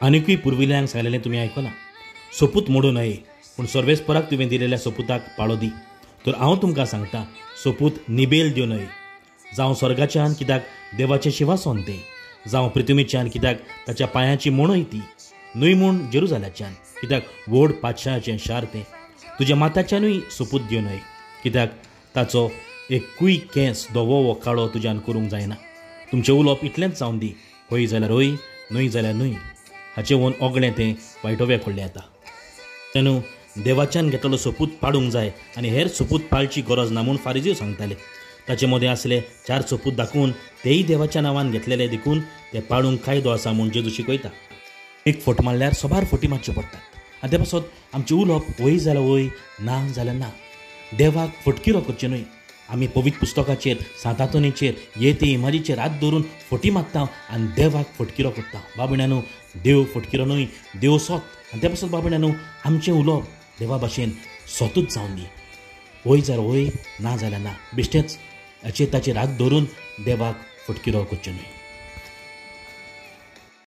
आनिकूय पुर्विल्यांक सांगलेलें तुमी आयकलां, सोपूत मोडूं न्हय पूण सर्वेस्पराक तुवें दिलेल्या सोपुताक पाळो दी. तर हांव तुमकां सांगतां, सोपूत निबेल दिव न्हय. जावं स्वर्गाच्यान कित्याक देवाचें शिवासन तें, जावं पृथ्वीच्यान कित्याक ताच्या पांयाची मोणय ती, न्हय म्हूण जेरुजाल्याच्यान कित्याक व्हड पातशाचें शार तें. तुज्या माताच्यानूय सोपूत दिव न्हय, कित्याक ताचो एकूय केंस धवो वो काळो तुज्यान करूंक जायना. तुमचें उलोवप इतलेंच जावन दी, हय जाल्यार हय, न्हय जाल्यार न्हय. हाचें वोन ओगणें तें वायटोवें खोडलें येता. तेन्ना देवाच्यान घेतलो सोपूत पाडूंक जाय आनी हेर सोपूत पाळची गरज ना म्हूण फारिजीव सांगताले. ताचे मदें आसले 4 सोपूत दाखोवन तेय देवाच्या नांवान घेतलेले देखून ते पाळूंक कायदो आसा म्हूण जेजू शिकयता. एक फट मारल्यार सोबार फटी मारच्यो पडटात आनी ते पासत आमचें उलोवप वय जाल्यार वय, ना जाल्यार ना. देवाक फटकिरो करचे न्हय. आमी पवित्र पुस्तकाचेर 7 आतोनीचेर येते इमाजीचेर हात धरून फटी मारता आनी देवाक फटकिरो करता. बाबण्यानू देव फटकिरो न्हय, देव सोत. आनी ते पासत बाबण्यानू आमचें उलोवप देवा भाशेन सोतूच जावन दी. वय जाल्यार वय, ना जाल्यार ना. बेश्टेच हाचेर ताचेर हात धरून देवाक फटकिरो करचे न्हय.